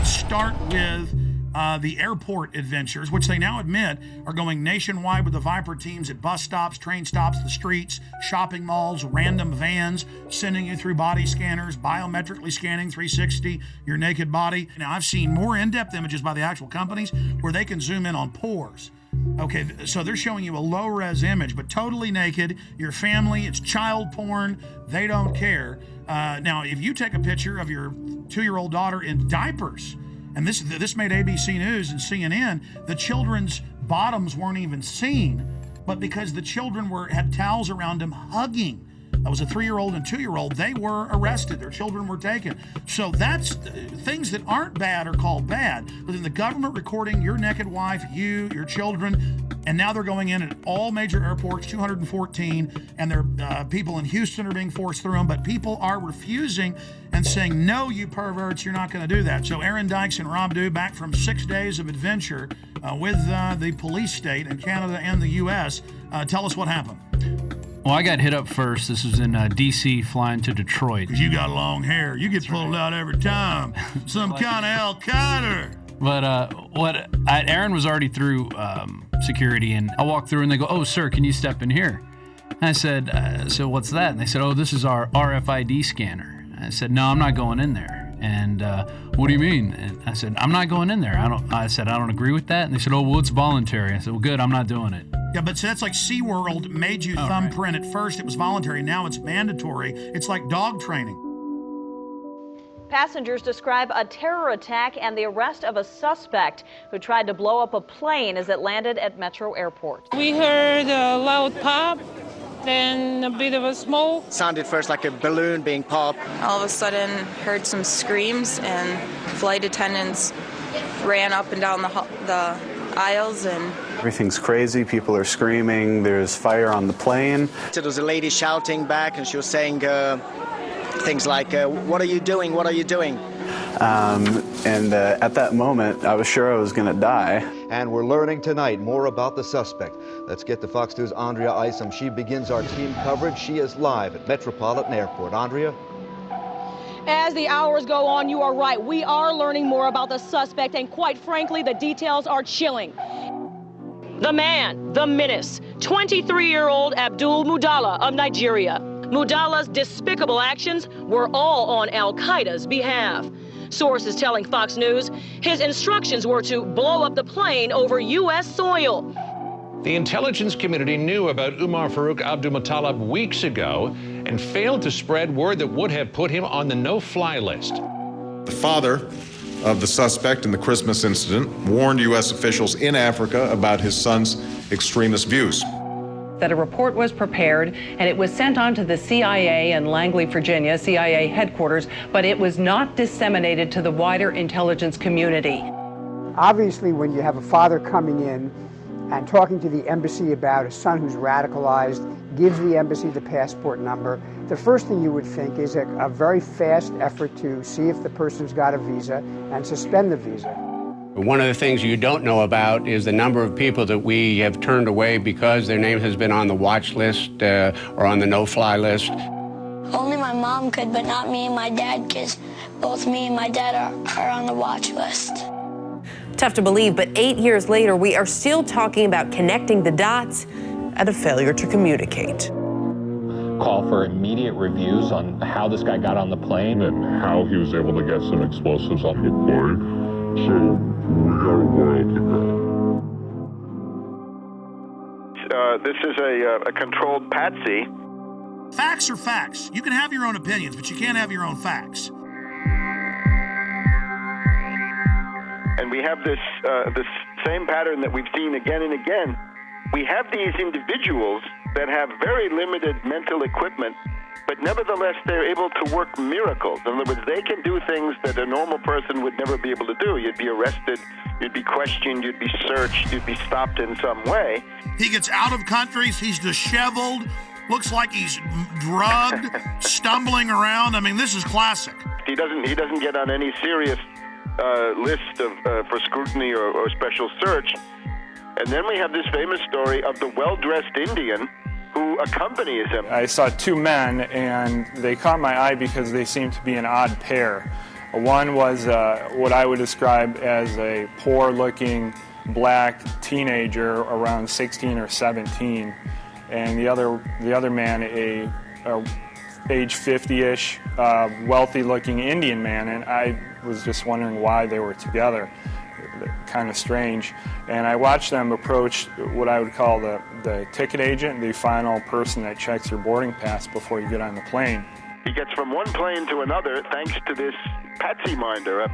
Let's start with the airport adventures, which they now admit are going nationwide with the Viper teams at bus stops, train stops, the streets, shopping malls, random vans, sending you through body scanners, biometrically scanning 360 your naked body. Now, I've seen more in-depth images by the actual companies where they can zoom in on pores. Okay, so they're showing you a low-res image, but totally naked, your family, it's child porn, they don't care. Now, if you take a picture of your 2-year-old daughter in diapers, and this made ABC News and CNN, the children's bottoms weren't even seen, but because the children had towels around them hugging. That was a 3-year-old and 2-year-old. They were arrested. Their children were taken. So that's things that aren't bad are called bad. But then the government recording your naked wife, you, your children, and now they're going in at all major airports, 214, and there people in Houston are being forced through them, but people are refusing and saying, no, you perverts, you're not going to do that. So Aaron Dykes and Rob Dew, back from 6 days of adventure with the police state in Canada and the U.S. Tell us what happened. Well, I got hit up first. This was in D.C. flying to Detroit. Because you got long hair. You get pulled out every time. Some kind of Al-Qaeda. But Aaron was already through security, and I walked through, and they go, "Oh, sir, can you step in here?" And I said, "So what's that?" And they said, "Oh, this is our RFID scanner." And I said, "No, I'm not going in there." And what do you mean? And I said, "I'm not going in there. I said, "I don't agree with that." And they said, "Oh, well, it's voluntary." I said, "Well, good, I'm not doing it." Yeah, but that's like SeaWorld made you thumbprint at first. It was voluntary. Now it's mandatory. It's like dog training. Passengers describe a terror attack and the arrest of a suspect who tried to blow up a plane as it landed at Metro Airport. We heard a loud pop, then a bit of a smoke. It sounded first like a balloon being popped. All of a sudden, heard some screams, and flight attendants ran up and down the aisles, and everything's crazy. People are screaming. There's fire on the plane. There was a lady shouting back, and she was saying things like, "What are you doing? What are you doing?" And at that moment, I was sure I was going to die. And we're learning tonight more about the suspect. Let's get to Fox News' Andrea Isom. She begins our team coverage. She is live at Metropolitan Airport. Andrea? As the hours go on, you are right. We are learning more about the suspect, and quite frankly, the details are chilling. The man, the menace, 23-year-old Abdulmutallab of Nigeria. Mudallah's despicable actions were all on Al-Qaeda's behalf. Sources telling Fox News his instructions were to blow up the plane over U.S. soil. The intelligence community knew about Umar Farouk Abdulmutallab weeks ago and failed to spread word that would have put him on the no-fly list. The father of the suspect in the Christmas incident warned U.S. officials in Africa about his son's extremist views. That a report was prepared and it was sent on to the CIA in Langley, Virginia, CIA headquarters, but it was not disseminated to the wider intelligence community. Obviously, when you have a father coming in and talking to the embassy about a son who's radicalized, gives the embassy the passport number, the first thing you would think is a very fast effort to see if the person's got a visa and suspend the visa. One of the things you don't know about is the number of people that we have turned away because their name has been on the watch list or on the no-fly list. Only my mom could, but not me and my dad, because both me and my dad are on the watch list. Tough to believe, but 8 years later, we are still talking about connecting the dots and a failure to communicate. Call for immediate reviews on how this guy got on the plane and how he was able to get some explosives on the plane. So we got a while to go. This is a controlled patsy. Facts are facts. You can have your own opinions, but you can't have your own facts. And we have this same pattern that we've seen again and again. We have these individuals that have very limited mental equipment, but nevertheless they're able to work miracles. In other words, they can do things that a normal person would never be able to do. You'd be arrested, you'd be questioned, you'd be searched, you'd be stopped in some way. He gets out of countries, he's disheveled, looks like he's drugged, stumbling around. I mean, this is classic. He doesn't get on any serious list of for scrutiny or special search. And then we have this famous story of the well-dressed Indian who accompanies him. I saw two men, and they caught my eye because they seemed to be an odd pair. One was what I would describe as a poor-looking black teenager around 16 or 17, and the other man, a age 50-ish, wealthy-looking Indian man, and I was just wondering why they were together. Kind of strange. And I watched them approach what I would call the ticket agent, the final person that checks your boarding pass before you get on the plane. He gets from one plane to another thanks to this patsy minder, a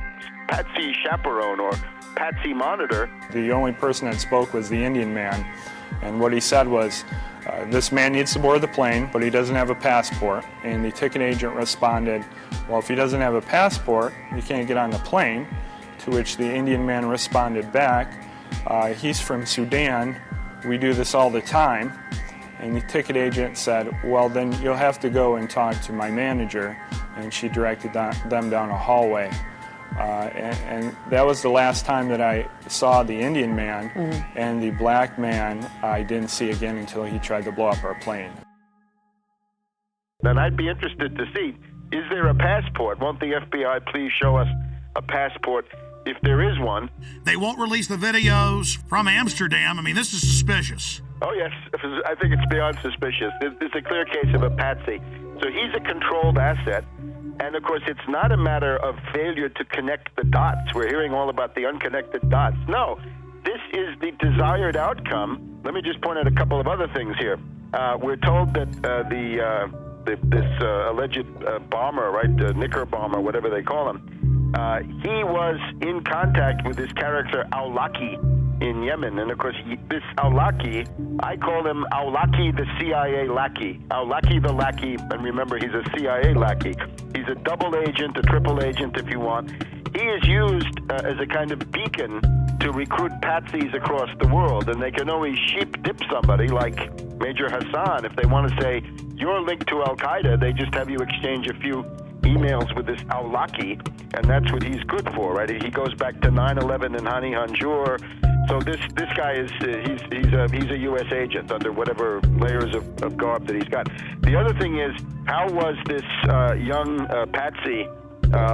patsy chaperone or patsy monitor. The only person that spoke was the Indian man, and what he said was, this man needs to board the plane, but he doesn't have a passport. And the ticket agent responded, well, if he doesn't have a passport, he can't get on the plane. To which the Indian man responded back, he's from Sudan, we do this all the time. And the ticket agent said, well, then you'll have to go and talk to my manager. And she directed them down a hallway. And that was the last time that I saw the Indian man, and the black man I didn't see again until he tried to blow up our plane. Then I'd be interested to see, is there a passport? Won't the FBI please show us a passport if there is one? They won't release the videos from Amsterdam. I mean, this is suspicious. Oh, yes. I think it's beyond suspicious. It's a clear case of a patsy. So he's a controlled asset. And, of course, it's not a matter of failure to connect the dots. We're hearing all about the unconnected dots. No, this is the desired outcome. Let me just point out a couple of other things here. We're told that this alleged bomber, right, Knicker bomber, whatever they call him, he was in contact with this character Awlaki in Yemen. And, of course, this Awlaki, I call him Awlaki the CIA lackey. Awlaki the lackey, and remember, he's a CIA lackey. He's a double agent, a triple agent, if you want. He is used as a kind of beacon to recruit patsies across the world, and they can always sheep dip somebody like Major Hassan. If they want to say, you're linked to Al-Qaeda, they just have you exchange a few emails with this Awlaki, and that's what he's good for, right? He goes back to 9/11 and Hani Hanjour. So this guy is he's a U.S. agent under whatever layers of garb that he's got. The other thing is, how was this young patsy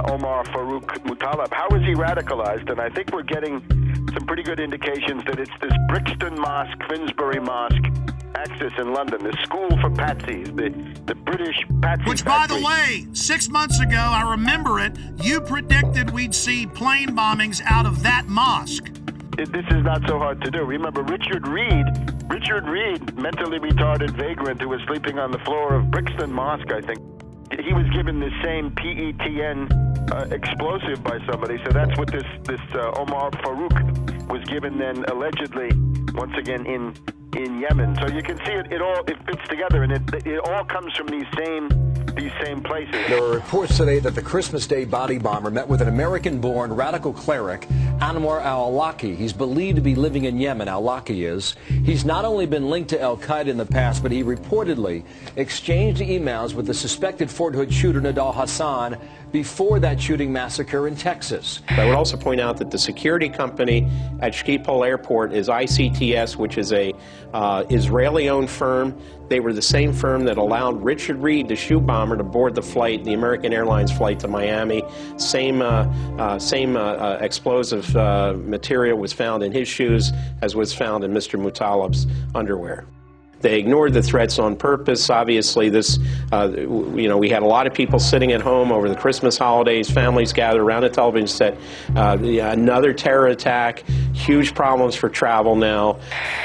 Umar Farouk Abdulmutallab? How is he radicalized? And I think we're getting some pretty good indications that it's this Brixton Mosque, Finsbury Mosque axis in London, the school for patsies, the British patsy. Which, by the way, 6 months ago, I remember it, you predicted we'd see plane bombings out of that mosque. This is not so hard to do. Remember Richard Reed, mentally retarded vagrant who was sleeping on the floor of Brixton Mosque, I think. He was given the same PETN explosive by somebody, so that's what this Umar Farouk was given then, allegedly, once again in Yemen. So you can see it fits together, and it all comes from these same places. There are reports today that the Christmas Day body bomber met with an American-born radical cleric, Anwar al-Awlaki. He's believed to be living in Yemen, al-Awlaki is. He's not only been linked to al-Qaeda in the past, but he reportedly exchanged emails with the suspected Fort Hood shooter, Nidal Hassan, before that shooting massacre in Texas. I would also point out that the security company at Schiphol Airport is ICTS, which is a Israeli-owned firm. They were the same firm that allowed Richard Reed, the shoe bomber, to board the flight, the American Airlines flight to Miami. Same explosive material was found in his shoes as was found in Mr. Mutallab's underwear. They ignored the threats on purpose. Obviously, this, we had a lot of people sitting at home over the Christmas holidays, families gathered around a television set. Another terror attack, huge problems for travel now.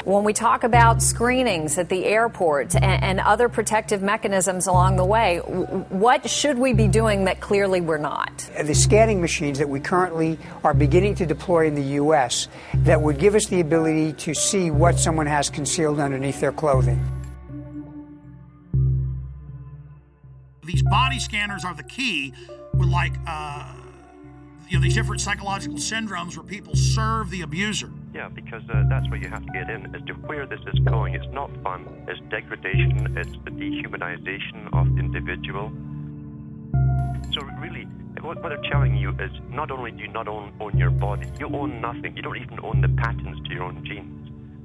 When we talk about screenings at the airport and other protective mechanisms along the way, what should we be doing that clearly we're not? The scanning machines that we currently are beginning to deploy in the U.S. that would give us the ability to see what someone has concealed underneath their clothing. These body scanners are the key with these different psychological syndromes where people serve the abuser. Yeah, because that's what you have to get in as to where this is going. It's not fun. It's degradation. It's the dehumanization of the individual. So really, what they're telling you is not only do you not own your body, you own nothing. You don't even own the patents to your own genes.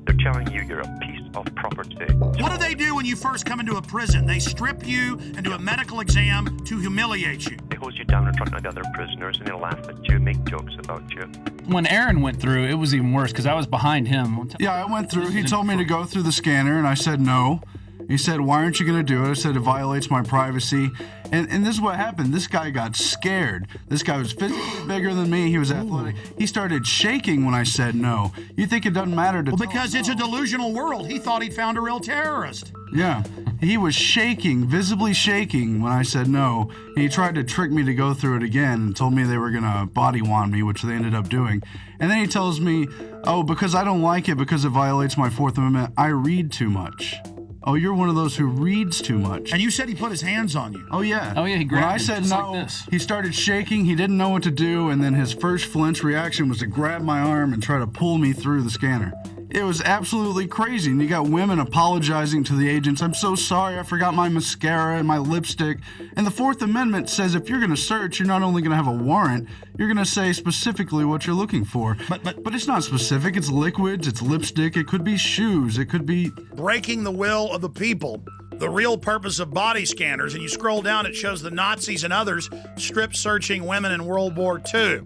They're telling you you're a piece of property. What do they do when you first come into a prison? They strip you and do a medical exam to humiliate you. They hose you down in front of the other prisoners, and they'll laugh at you, make jokes about you. When Aaron went through, it was even worse because I was behind him. Yeah, I went through. He told me to go through the scanner, and I said no. He said, why aren't you going to do it? I said, it violates my privacy. And this is what happened. This guy got scared. This guy was physically bigger than me. He was athletic. He started shaking when I said no. You think it doesn't matter to because it's a delusional world. He thought he'd found a real terrorist. Yeah. He was shaking, visibly shaking when I said no. And he tried to trick me to go through it again and told me they were going to body wand me, which they ended up doing. And then he tells me, oh, because I don't like it because it violates my Fourth Amendment, I read too much. Oh, you're one of those who reads too much. And you said he put his hands on you. Oh, yeah. Oh, yeah, he grabbed When I him said just no, like this. he started shaking. He didn't know what to do, and then his first flinch reaction was to grab my arm and try to pull me through the scanner. It was absolutely crazy, and you got women apologizing to the agents. I'm so sorry, I forgot my mascara and my lipstick. And the Fourth Amendment says if you're going to search, you're not only going to have a warrant, you're going to say specifically what you're looking for. But it's not specific. It's liquids, it's lipstick, it could be shoes, it could be... Breaking the will of the people. The real purpose of body scanners, and you scroll down, it shows the Nazis and others strip searching women in World War II.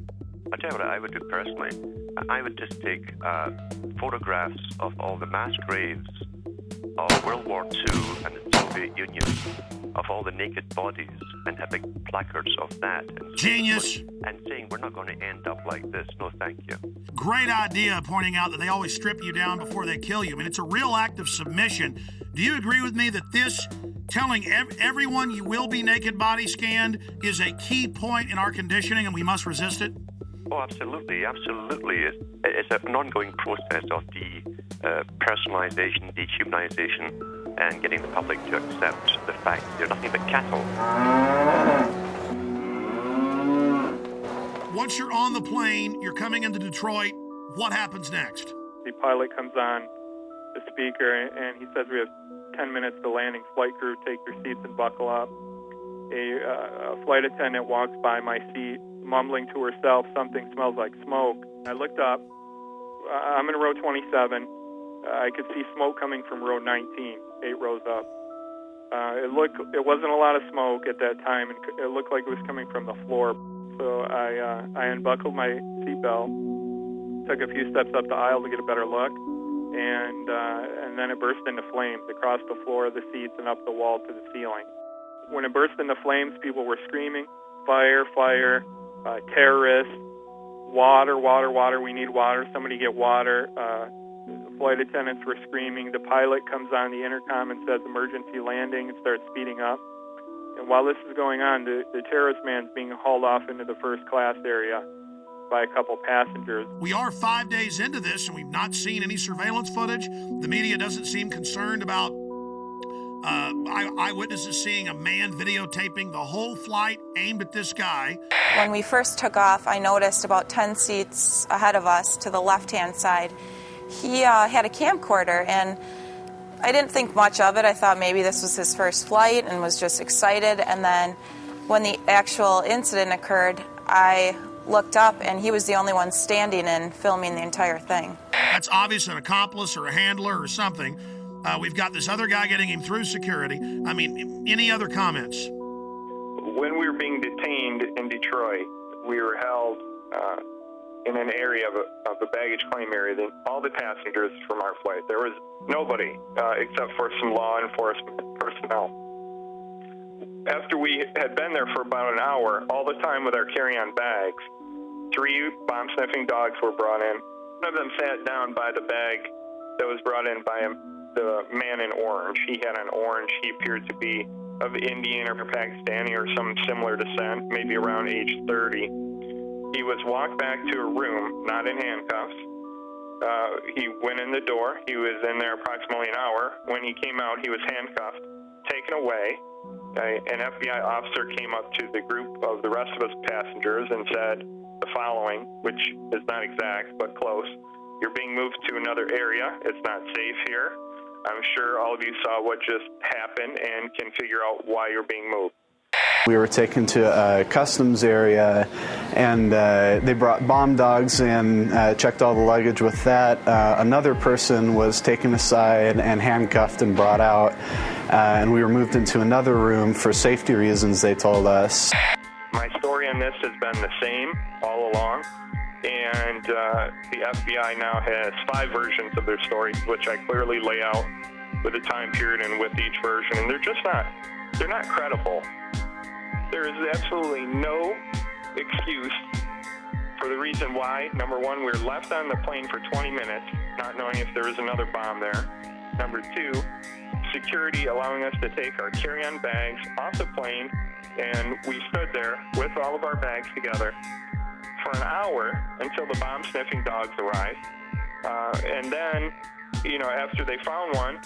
I'll tell you what I would do personally. I would just take photographs of all the mass graves of World War II and the Soviet Union, of all the naked bodies, and have big placards of that. And Genius! And saying, we're not going to end up like this. No, thank you. Great idea, pointing out that they always strip you down before they kill you. I mean, it's a real act of submission. Do you agree with me that this, telling everyone you will be naked body scanned, is a key point in our conditioning and we must resist it? Oh, absolutely, absolutely. It's an ongoing process of personalization, dehumanization, and getting the public to accept the fact that they're nothing but cattle. Once you're on the plane, you're coming into Detroit, what happens next? The pilot comes on the speaker, and he says we have 10 minutes to landing. Flight crew, take your seats and buckle up. A flight attendant walks by my seat, mumbling to herself, something smells like smoke. I looked up. I'm in row 27. I could see smoke coming from row 19, 8 rows up. It wasn't a lot of smoke at that time, and it looked like it was coming from the floor. So I unbuckled my seatbelt, took a few steps up the aisle to get a better look, and then it burst into flames across the floor, the seats, and up the wall to the ceiling. When it burst into flames, people were screaming, fire, fire, terrorists, water, water, water, we need water, somebody get water. Flight attendants were screaming. The pilot comes on the intercom and says emergency landing and starts speeding up. And while this is going on, the terrorist man's being hauled off into the first class area by a couple passengers. We are 5 days into this, and we've not seen any surveillance footage. The media doesn't seem concerned about eyewitnesses seeing a man videotaping the whole flight aimed at this guy. When we first took off, I noticed about 10 seats ahead of us to the left-hand side, he had a camcorder, and I didn't think much of it. I thought maybe this was his first flight and was just excited. And then when the actual incident occurred, I looked up, and he was the only one standing and filming the entire thing. That's obvious, an accomplice or a handler or something. We've got this other guy getting him through security. I mean, any other comments? When we were being detained in Detroit, we were held in an area of the baggage claim area. Then all the passengers from our flight, there was nobody except for some law enforcement personnel. After we had been there for about an hour, all the time with our carry-on bags, 3 bomb-sniffing dogs were brought in. One of them sat down by the bag that was brought in by the man in orange. He had on orange. He appeared to be of Indian or Pakistani or some similar descent, maybe around age 30. He was walked back to a room, not in handcuffs. He went in the door. He was in there approximately an hour. When he came out, he was handcuffed, taken away. An FBI officer came up to the group of the rest of us passengers and said the following, which is not exact, but close. You're being moved to another area. It's not safe here. I'm sure all of you saw what just happened and can figure out why you're being moved. We were taken to a customs area, and they brought bomb dogs in, checked all the luggage with that. Another person was taken aside and handcuffed and brought out, and we were moved into another room for safety reasons, they told us. My story on this has been the same all along, and the FBI now has 5 versions of their story, which I clearly lay out with a time period and with each version, and they're not credible. There is absolutely no excuse for the reason why. Number one, we were left on the plane for 20 minutes, not knowing if there was another bomb there. Number two, security allowing us to take our carry-on bags off the plane, and we stood there with all of our bags together for an hour until the bomb-sniffing dogs arrived. And then, after they found one,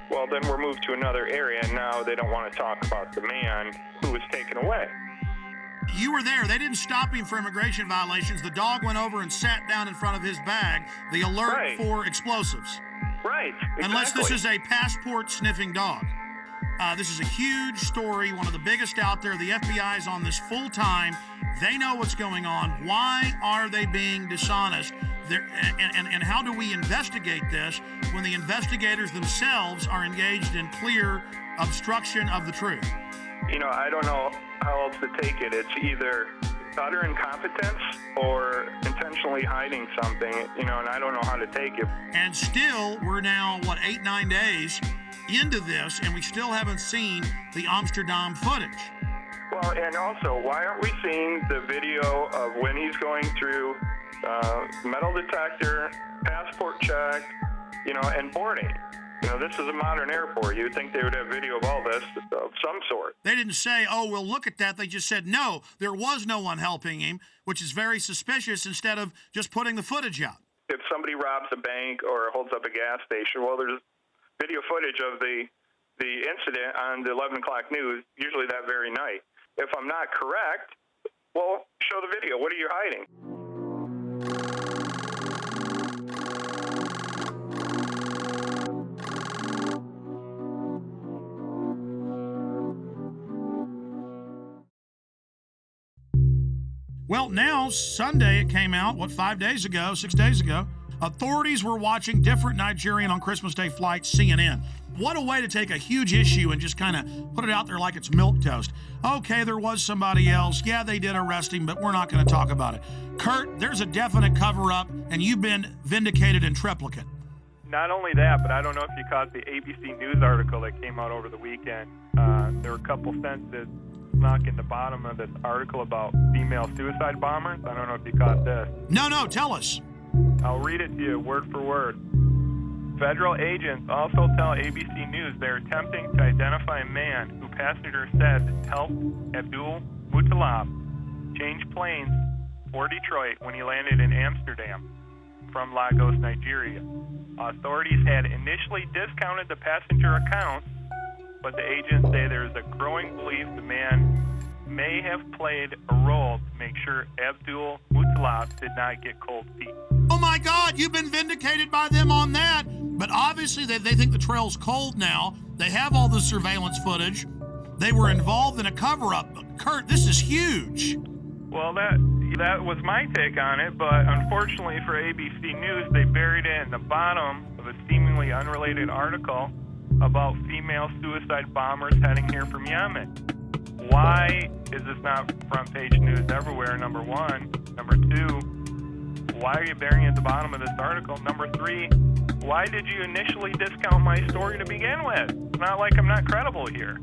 well, then we're moved to another area, and now they don't want to talk about the man who was taken away. You were there. They didn't stop him for immigration violations. The dog went over and sat down in front of his bag. The alert for explosives. Right. Exactly. Unless this is a passport-sniffing dog. This is a huge story, one of the biggest out there. The FBI is on this full time. They know what's going on. Why are they being dishonest? And how do we investigate this when the investigators themselves are engaged in clear obstruction of the truth? I don't know how else to take it. It's either utter incompetence or intentionally hiding something, and I don't know how to take it. And still, we're now, 8-9 days into this, and we still haven't seen the Amsterdam footage. Well, and also, why aren't we seeing the video of when he's going through metal detector, passport check, and boarding? This is a modern airport. You'd think they would have video of all this of some sort. They didn't say, oh, we'll look at that. They just said, no, there was no one helping him, which is very suspicious, instead of just putting the footage out. If somebody robs a bank or holds up a gas station, well, there's video footage of the incident on the 11 o'clock news, usually that very night. If I'm not correct, well, show the video. What are you hiding? Well, now, Sunday, it came out, 6 days ago, authorities were watching different Nigerian on Christmas Day flights, CNN. What a way to take a huge issue and just kind of put it out there like it's milquetoast. Okay, there was somebody else. Yeah, they did arrest him, but we're not going to talk about it. Kurt, there's a definite cover-up, and you've been vindicated in triplicate. Not only that, but I don't know if you caught the ABC News article that came out over the weekend. There were a couple sentences snuck in the bottom of this article about female suicide bombers. I don't know if you caught this. No, tell us. I'll read it to you word for word. Federal agents also tell ABC News they're attempting to identify a man who passengers said helped Abdulmutallab change planes for Detroit when he landed in Amsterdam from Lagos, Nigeria. Authorities had initially discounted the passenger accounts, but the agents say there is a growing belief the man may have played a role to make sure Abdulmutallab did not get cold feet. Oh my God, you've been vindicated by them on that. But obviously they think the trail's cold now. They have all the surveillance footage. They were involved in a cover-up. Kurt, this is huge. Well, that was my take on it, but unfortunately for ABC News, they buried it in the bottom of a seemingly unrelated article about female suicide bombers heading here from Yemen. Why is this not front page news everywhere, number one? Number two, why are you burying it at the bottom of this article? Number three, why did you initially discount my story to begin with? It's not like I'm not credible here.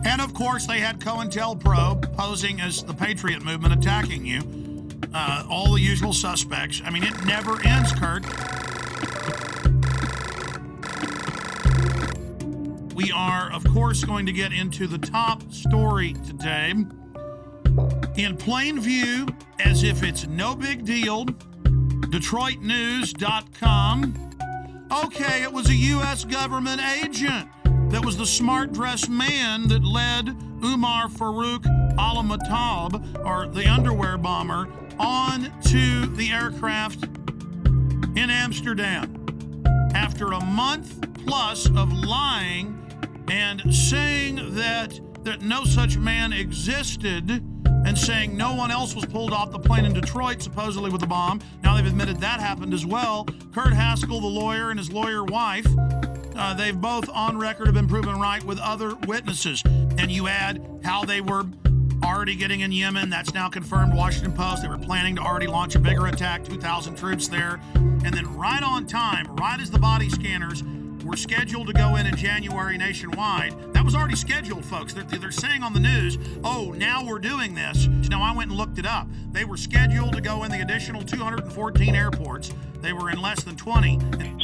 And of course, they had COINTELPRO posing as the Patriot movement attacking you. All the usual suspects. I mean, it never ends, Kurt. We are, of course, going to get into the top story today. In plain view, as if it's no big deal, DetroitNews.com. Okay, it was a U.S. government agent that was the smart-dressed man that led Umar Farouk Abdulmutallab, or the underwear bomber, on to the aircraft in Amsterdam. After a month plus of lying and saying that no such man existed, and saying no one else was pulled off the plane in Detroit, supposedly with a bomb. Now they've admitted that happened as well. Kurt Haskell, the lawyer, and his lawyer wife, they've both on record have been proven right with other witnesses. And you add how they were already getting in Yemen. That's now confirmed. Washington Post. They were planning to already launch a bigger attack, 2,000 troops there. And then right on time, right as the body scanners were scheduled to go in January nationwide, that was already scheduled, folks. They're saying on the news, oh, now we're doing this. So now I went and looked it up. They were scheduled to go in the additional 214 airports. They were in less than 20.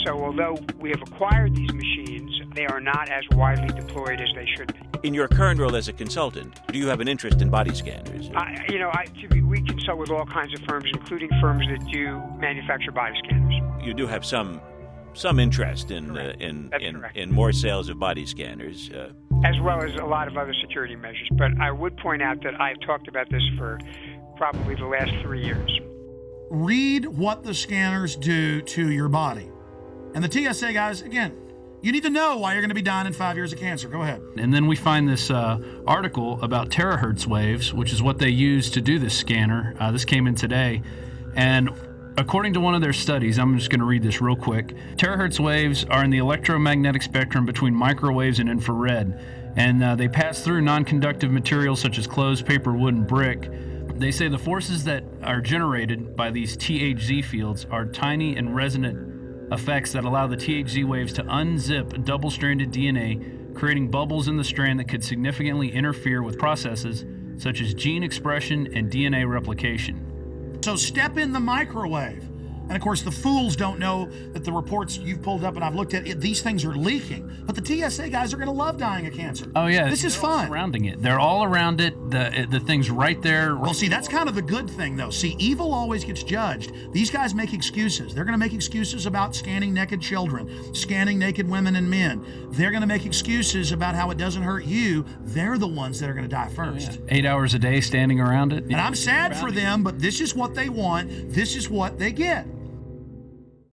So although we have acquired these machines, they are not as widely deployed as they should be. In your current role as a consultant, do you have an interest in body scanners? We consult with all kinds of firms, including firms that do manufacture body scanners. You do have some interest in more sales of body scanners. As well as a lot of other security measures. But I would point out that I've talked about this for probably the last 3 years. Read what the scanners do to your body. And the TSA guys, again, you need to know why you're going to be dying in 5 years of cancer. Go ahead. And then we find this article about terahertz waves, which is what they use to do this scanner. This came in today. And according to one of their studies, I'm just going to read this real quick. Terahertz waves are in the electromagnetic spectrum between microwaves and infrared. And they pass through non-conductive materials such as clothes, paper, wood, and brick. They say the forces that are generated by these THZ fields are tiny and resonant effects that allow the THZ waves to unzip double-stranded DNA, creating bubbles in the strand that could significantly interfere with processes such as gene expression and DNA replication. So step in the microwave. And of course, the fools don't know that the reports you've pulled up and I've looked at, these things are leaking. But the TSA guys are going to love dying of cancer. Oh yeah, this is fun. Surrounding it, they're all around it. The thing's right there. Well, see, that's kind of the good thing, though. See, evil always gets judged. These guys make excuses. They're going to make excuses about scanning naked children, scanning naked women and men. They're going to make excuses about how it doesn't hurt you. They're the ones that are going to die first. Oh, yeah. 8 hours a day standing around it. And I'm sad for them, but this is what they want. This is what they get.